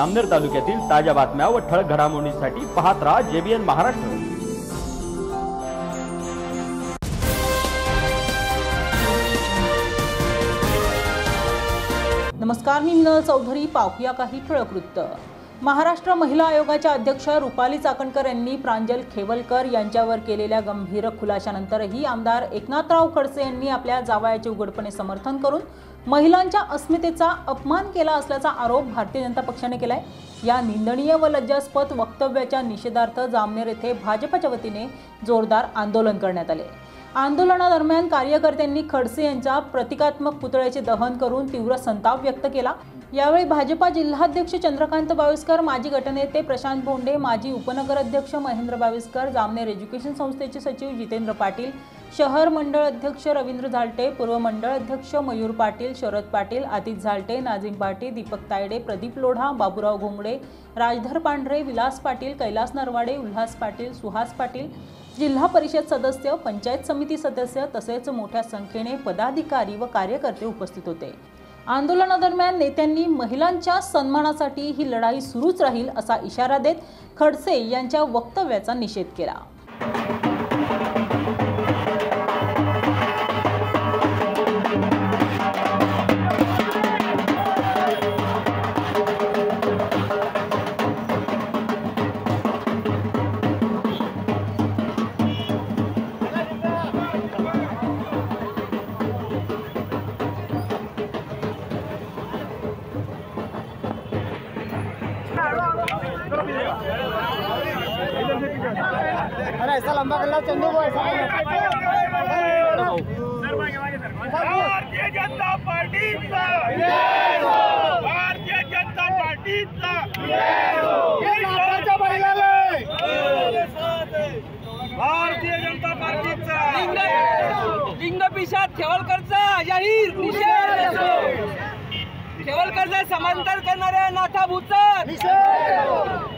अमनेर तालुक्यातील ताज्या बातम्या व ठळक घडामोडींसाठी पाहत राहा JBN महाराष्ट्र। नमस्कार, मी मिनल चौधरी। पाहूया काही ठळक वृत्त। महाराष्ट्र महिला आयोगाच्या अध्यक्ष रुपाली चाकणकर यांनी प्रांजल खेवलकर यांच्यावर केलेल्या गंभीर खुलाशानंतरही आमदार एकनाथराव खडसे यांनी आपल्या जावयाचे उघडपणे समर्थन करून महिलांच्या अस्मितेचा अपमान केला असल्याचा आरोप भारतीय जनता पक्षाने केलाय। या निंदनीय व लज्जास्पद वक्तव्याच्या निषेधार्थ जामनेर येथे भाजपच्या वतीने जोरदार आंदोलन करण्यात आले। आंदोलनादरम्यान कार्यकर्त्यांनी खडसे यांच्या प्रतिकात्मक पुतळ्याचे दहन करून तीव्र संताप व्यक्त केला। यावेळी भाजपा जिल्हाध्यक्ष चंद्रकांत बाविस्कर, माजी गटनेते प्रशांत बोंडे, माजी उपनगर अध्यक्ष महेंद्र बाविस्कर, जामनेर एज्युकेशन संस्थेचे सचिव जितेंद्र पाटील, शहर मंडळ अध्यक्ष रवींद्र झालटे, पूर्व मंडळ अध्यक्ष मयूर पाटील, शरद पाटील, आतिश झालटे, नाझीम पाटील, दीपक तायडे, प्रदीप लोढा, बाबूराव घोंगडे, राजधर पांढरे, विलास पाटील, कैलास नरवाडे, उल्हास पाटील, सुहास पाटील, जिल्हा परिषद सदस्य, पंचायत समिती सदस्य तसेच मोठ्या संख्येने पदाधिकारी व कार्यकर्ते उपस्थित होते। आंदोलनादरम्यान नेत्यांनी महिलांच्या सन्मानासाठी ही लढाई सुरूच राहील असा इशारा देत खडसे यांच्या वक्तव्याचा निषेध केला। अरे ऐसा लंबा कर लो चंदू को ऐसा भारतीय जनता पार्टीचा जय हो, भारतीय जनता पार्टीचा जय हो, नाटाच्या बैलाला भारतीय जनता पार्टीचा लिंगपिशाच खेवलकरचा जाहीर निषेध। खेवलकरचा समांतर करणाऱ्या नाथाभूचा निषेध।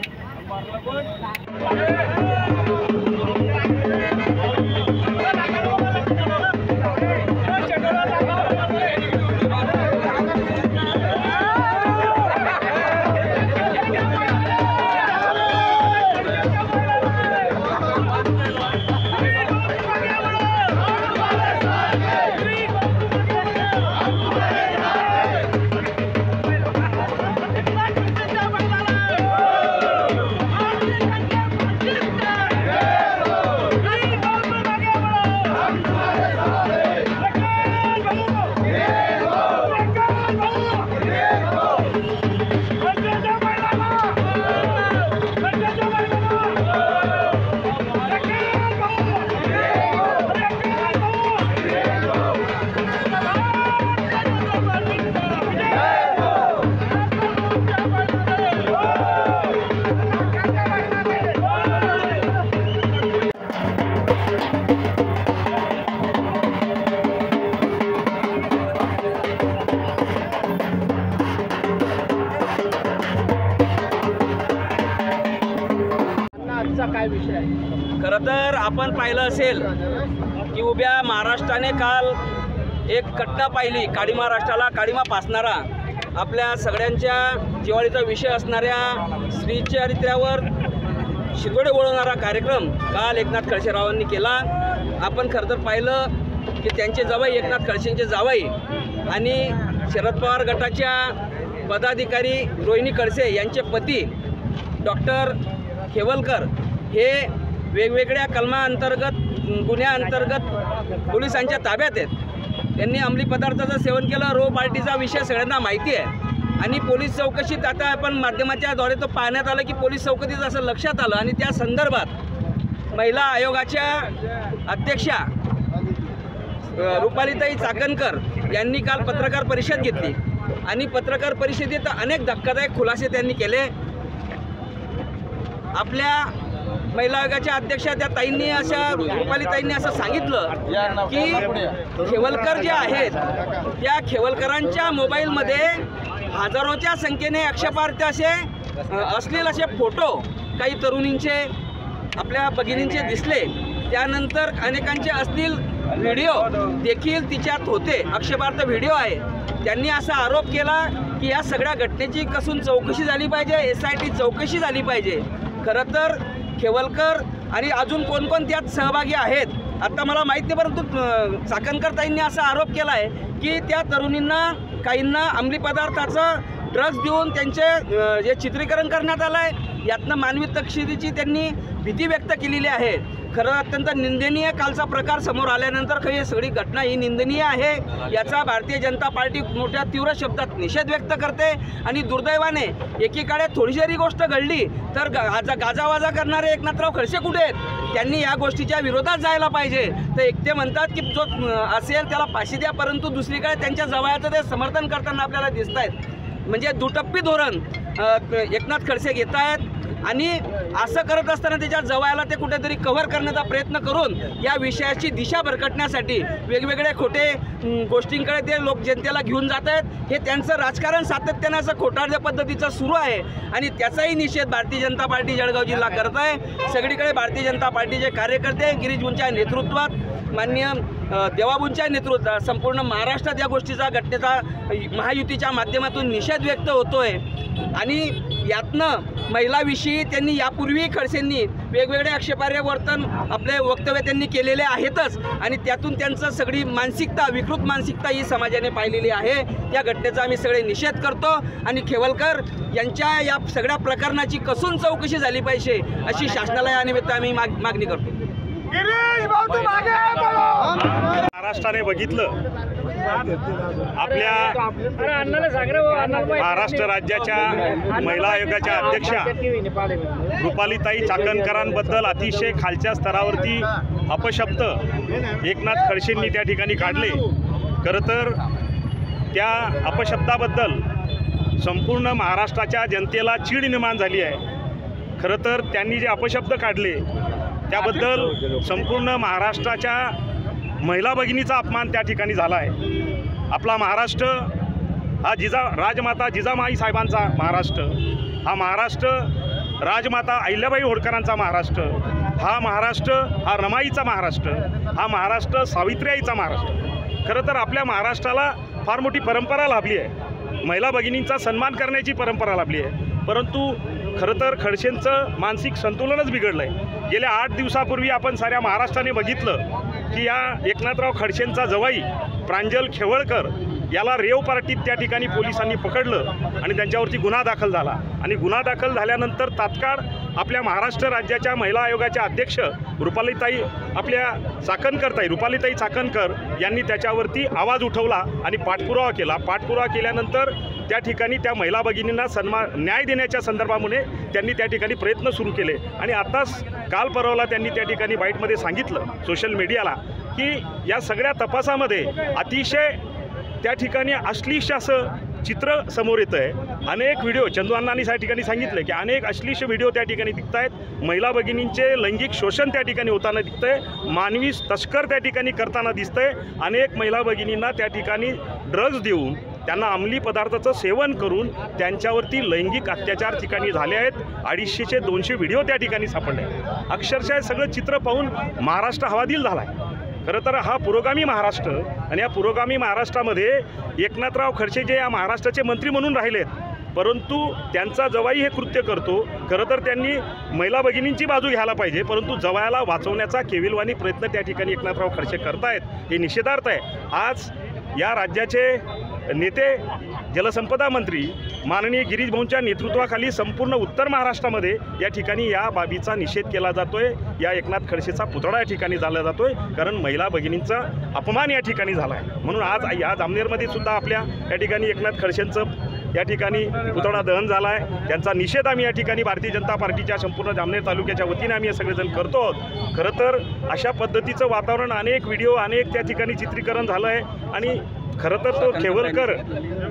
काय विषय आहे? खरं तर आपण पाहिलं असेल की उभ्या महाराष्ट्राने काल एक घटना पाहिली। काळी महाराष्ट्राला काळीमा पासणारा, आपल्या सगळ्यांच्या जिव्हाळीचा विषय असणाऱ्या श्रीचरित्रावर शिदोडे वळवणारा कार्यक्रम काल एकनाथ खडसेरावांनी केला। आपण खरं तर पाहिलं की त्यांचे जावई, एकनाथ खडसेंचे जावई आणि शरद पवार गटाच्या पदाधिकारी रोहिणी खडसे यांचे पती डॉक्टर खेवलकर हे वेगवेगळ्या कलमांतर्गत, गुन्ह्यांतर्गत पोलिसांच्या ताब्यात आहेत। त्यांनी अंमली पदार्थाचं सेवन केलं, रो पार्टीचा विषय सगळ्यांना माहिती आहे आणि पोलीस चौकशीत आता आपण माध्यमाच्या द्वारे तो पाहण्यात आलं की पोलीस चौकशीत असं लक्षात आलं आणि त्या संदर्भात महिला आयोगाच्या अध्यक्षा रुपालीताई चाकणकर यांनी काल पत्रकार परिषद घेतली आणि पत्रकार परिषदेत अनेक धक्कादायक खुलासे त्यांनी केले। आपल्या महिला आयोगाच्या अध्यक्षा त्या ताईंनी, अशा रुपालीताईंनी असं सांगितलं की खेवलकर जे आहेत त्या खेवलकरांच्या मोबाईलमध्ये हजारोच्या संख्येने आक्षेपार्ह असे अश्लील असे फोटो काही तरुणींचे, आपल्या भगिनींचे दिसले। त्यानंतर अनेकांचे अश्लील व्हिडिओ देखील तिच्यात होते, आक्षेपार्ह व्हिडिओ आहे। त्यांनी असा आरोप केला की या सगळ्या घटनेची कसून चौकशी झाली पाहिजे, SIT चौकशी झाली पाहिजे. खरं तर खेवलकर आणि अजून कोण कोण त्यात सहभागी आहेत आता मला माहीत नाही, परंतु चाकणकर ताईंनी असा आरोप केला आहे की त्या तरुणींना काहींना अंमली पदार्थाचं ड्रग्ज देऊन त्यांचे जे चित्रीकरण करण्यात आलं आहे यातनं मानवी तस्करीची त्यांनी भीती व्यक्त केलेली आहे. खरं अत्यंत निंदनीय कालचा प्रकार समोर आल्यानंतर ही सगळी घटना ही निंदनीय आहे. याचा भारतीय जनता पार्टी मोठ्या तीव्र शब्दात निषेध व्यक्त करते आणि दुर्दैवाने एकीकडे थोडीशी जरी गोष्ट घडली तर गाजावाजा करणारे एकनाथराव खडसे कुठे आहेत? त्यांनी या गोष्टीच्या विरोधात जायला पाहिजे. तर एक ते म्हणतात की जो असेल त्याला फाशी द्या, परंतु दुसरीकडे त्यांच्या जवळचं ते समर्थन करताना आपल्याला दिसत आहेत. म्हणजे दुटप्पी धोरण एकनाथ खडसे घेत आहेत आणि असं करत असताना त्याच्या जवळला ते कुठेतरी कव्हर करण्याचा प्रयत्न करून या विषयाची दिशा भरकटण्यासाठी वेगवेगळे खोटे गोष्टींकडे ते लोक जनतेला घेऊन जात आहेत. हे त्यांचं राजकारण सातत्यानं असं खोटारड्या पद्धतीचं सुरू आहे आणि त्याचाही निषेध भारतीय जनता पार्टी जळगाव जिल्हा करत आहे. सगळीकडे भारतीय जनता पार्टीचे कार्यकर्ते गिरीशभाऊंच्या नेतृत्वात, माननीय देवाभाऊंच्या नेतृत्वात संपूर्ण महाराष्ट्रात या गोष्टीचा घटनेचा महायुतीच्या माध्यमातून निषेध व्यक्त होतोय. आणि यातनं महिलाविषयी त्यांनी यापूर्वी खडसेंनी वेगवेगळे आक्षेपार्ह वर्तन आपले वक्तव्य त्यांनी केलेले आहेतच आणि त्यातून त्यांचं सगळी मानसिकता, विकृत मानसिकता ही समाजाने पाहिलेली आहे. त्या घटनेचा आम्ही सगळे निषेध करतो आणि खेवलकर यांच्या या सगळ्या प्रकरणाची कसून चौकशी झाली पाहिजे अशी शासनाला या निमित्त आम्ही मागणी करतो. महाराष्ट्राने बघितलं आपल्या महाराष्ट्र राज्याच्या महिला आयोगाच्या अध्यक्षा रुपालीताई चाकणकरांबद्दल अतिशय खालच्या स्तरावरती अपशब्द एकनाथ खडसेंनी त्या ठिकाणी काढले. खरं तर त्या अपशब्दाबद्दल संपूर्ण महाराष्ट्राच्या जनतेला चीड निर्माण झाली आहे. खरं तर त्यांनी जे अपशब्द काढले त्याबद्दल संपूर्ण महाराष्ट्राच्या महिला भगिनीचा अपमान त्या ठिकाणी झाला आहे. आपला महाराष्ट्र हा राजमाता जिजामाई साहेबांचा महाराष्ट्र, हा महाराष्ट्र राजमाता अहिल्याबाई होळकरांचा महाराष्ट्र, हा महाराष्ट्र हा रमाईचा महाराष्ट्र, हा महाराष्ट्र सावित्रीआईचा महाराष्ट्र. खरं तर आपल्या महाराष्ट्राला फार मोठी परंपरा लाभली आहे, महिला भगिनींचा सन्मान करण्याची परंपरा लाभली आहे. परंतु खरं तर खडसेंचं मानसिक संतुलनच बिघडलं आहे. गेल्या 8 दिवसापूर्वी आपण साऱ्या महाराष्ट्राने बघितलं की या एकनाथराव खडसेंचा जवाई प्रांजल खेवळकर याला रेव पार्टीत त्या ठिकाणी पोलिसांनी पकडलं आणि त्यांच्यावरती गुन्हा दाखल झाला. आणि गुन्हा दाखल झाल्यानंतर तात्काळ आपल्या महाराष्ट्र राज्याच्या महिला आयोगाच्या अध्यक्ष रुपालीताई रुपालीताई चाकणकर यांनी त्याच्यावरती आवाज उठवला आणि पाठपुरावा केला. पाठपुरावा केल्यानंतर त्या ठिकाणी त्या महिला भगिनींना न्याय देण्याच्या संदर्भामुळे त्यांनी त्या ठिकाणी प्रयत्न सुरू केले. आणि आताच काल परवाला त्यांनी त्या ठिकाणी बाईटमध्ये सांगितलं सोशल मीडियाला की या सगळ्या तपासामध्ये अतिशय त्या ठिकाणी अश्लीष असं चित्र समोर येतं आहे. अनेक व्हिडिओ चंदू अण्णांनी त्या ठिकाणी सांगितलं की अनेक अश्लीष व्हिडिओ त्या ठिकाणी दिसत आहेत. महिला भगिनींचे लैंगिक शोषण त्या ठिकाणी होताना दिसत आहे, मानवी तस्कर त्या ठिकाणी करताना दिसतं आहे. अनेक महिला भगिनींना त्या ठिकाणी ड्रग्ज देऊन त्यांना अंमली पदार्थाचं सेवन करून त्यांच्यावरती लैंगिक अत्याचार ठिकाणी झाले आहेत. 250 ते 200 व्हिडिओ त्या ठिकाणी सापडले. अक्षरशः सगळं चित्र पाहून महाराष्ट्र हवालदिल झाला आहे. खरं तर हा पुरोगामी महाराष्ट्र आणि या पुरोगामी महाराष्ट्रामध्ये एकनाथराव खडसे जे या महाराष्ट्राचे मंत्री म्हणून राहिलेत, परंतु त्यांचा जवाई हे कृत्य करतो. खरं तर त्यांनी महिला भगिनींची बाजू घ्यायला पाहिजे, परंतु जवायाला वाचवण्याचा केविलवाणी प्रयत्न त्या ठिकाणी एकनाथराव खडसे करतायत, हे निषेधार्थ आहे. आज या राज्याचे नेते जलसंपदा मंत्री माननीय गिरीशभाऊंच्या नेतृत्वाखाली संपूर्ण उत्तर महाराष्ट्रामध्ये या ठिकाणी या बाबीचा निषेध केला जातोय. या एकनाथ खडसेचा पुतळा या ठिकाणी झाला जातोय, कारण महिला भगिनींचा अपमान या ठिकाणी झाला आहे. म्हणून आज या जामनेरमध्ये सुद्धा आपल्या या ठिकाणी एकनाथ खडसेंचं या ठिकाणी पुतळा दहन झाला आहे. त्यांचा निषेध आम्ही या ठिकाणी भारतीय जनता पार्टीच्या संपूर्ण जामनेर तालुक्याच्या वतीने आम्ही हे सगळेजण करतो आहोत. खरं तर अशा पद्धतीचं वातावरण, अनेक व्हिडिओ, अनेक त्या ठिकाणी चित्रीकरण झालं आहे. आणि खरं तर तो खेवलकर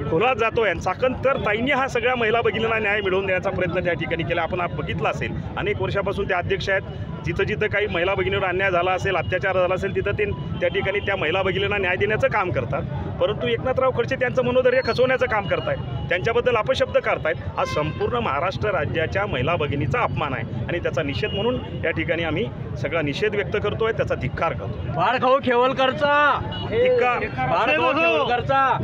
खोलात जातो आहे. चाकणकर ताईंनी हा सगळ्या महिला भगिनींना न्याय मिळवून देण्याचा प्रयत्न त्या ठिकाणी केला. आपण बघितला असेल अनेक वर्षापासून ते अध्यक्ष आहेत. जिथं जिथं काही महिला भगिनीवर अन्याय झाला असेल, अत्याचार झाला असेल, तिथं ते त्या ठिकाणी त्या महिला भगिनींना न्याय देण्याचं काम करतात. परंतु एकनाथराव खडसे त्यांचं मनोधैर्य खचवण्याचं काम करतायत, त्यांच्याबद्दल अपशब्द करतायत. हा संपूर्ण महाराष्ट्र राज्याच्या महिला भगिनीचा अपमान आहे आणि त्याचा निषेध म्हणून या ठिकाणी आम्ही सगळा निषेध व्यक्त करतोय, त्याचा धिक्कार करतो. बाळखाऊ खेवलकरचा धिक्कार, बाळखाऊ खेवलकरचा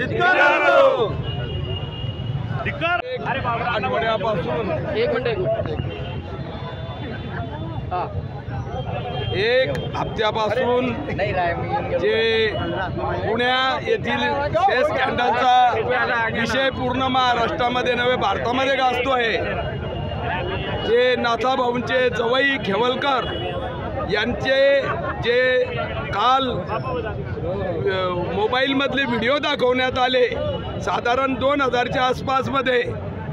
आठवड्यापासून एक मिनिट एक हप्त्यापासून जे पुण्या येथील सेस स्कॅन्डलचा विषय पूर्ण महाराष्ट्रामध्ये नव्हे भारतामध्ये गाजतो आहे. जे नाथाभाऊंचे जवई खेवलकर यांचे जे काल मोबाईलमधले व्हिडिओ दाखवण्यात आले, साधारण 2000च्या आसपासमध्ये,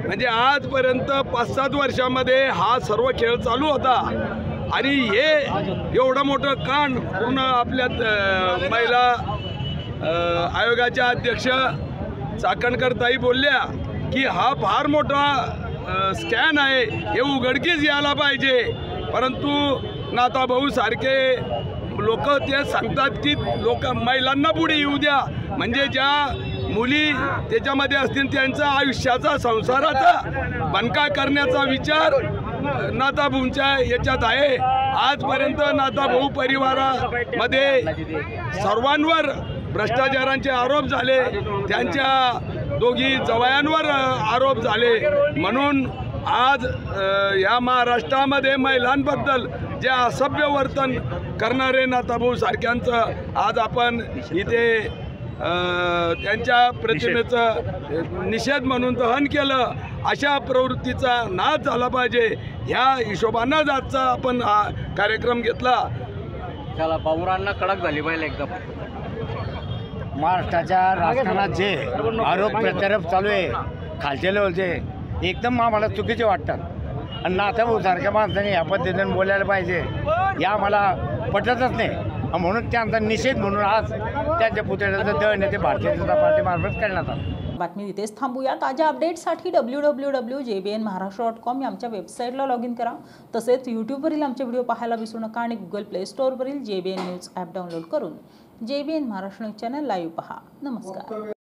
म्हणजे आजपर्यंत 5-7 वर्षामध्ये हा सर्व खेळ चालू होता. आणि हे एवढं मोठं कांड पूर्ण आपल्या महिला आयोगाच्या अध्यक्ष चाकणकरताई बोलल्या की हा फार मोठा स्कॅन आहे, हे उघडकीस यायला पाहिजे. परंतु नाथाभाऊ सारखे लोक ते सांगतात की महिलांना पुढे येऊ द्या, म्हणजे ज्या मुली त्याच्यामध्ये असतील त्यांचा आयुष्याचा संसाराचा बंका करण्याचा विचार नाथाभाऊंच्या याच्यात आहे. आजपर्यंत नाथाभाऊ परिवारामध्ये सर्वांवर भ्रष्टाचारांचे आरोप झाले, त्यांच्या दोघी जवयांवर आरोप झाले. म्हणून आज या महाराष्ट्रामध्ये महिलांबद्दल जे असभ्य वर्तन करणारे नाथाभाऊ सारख्यांचं आज आपण इथे त्यांच्या प्रतिमेचं निषेध म्हणून दहन केलं. अशा प्रवृत्तीचा नाश झाला पाहिजे, ह्या हिशोबानं आजचा आपण हा कार्यक्रम घेतला. त्याला पाऊरांना कडक झाली पाहिजे एकदम. महाराष्ट्राच्या राजकारणात जे आरोप प्रत्यारोप चालू आहे खालच्या लेवलचे, एकदम आम्हाला चुकीचे वाटतात. आणि नाथाभाऊ सारख्या माणसाने ह्या पद्धतीने बोलायला पाहिजे या मला पटतच नाही. म्हणून त्यांचा निषेध म्हणून आज त्यांच्या पुतळ्याचं दहन ते भारतीय जनता पार्टीमार्फत करण्यात आलं. बातमी इथेच थांबूया. ताज्या अपडेट्ससाठी www.jbnmaharashtra.com या आमच्या वेबसाईटला लॉग इन करा. तसेच यूट्यूबवरील आमचे व्हिडिओ पाहायला विसरू नका आणि गुगल प्ले स्टोअरवरील JBN न्यूज ॲप डाउनलोड करून JBN महाराष्ट्र चॅनल लाईव्ह पहा. नमस्कार.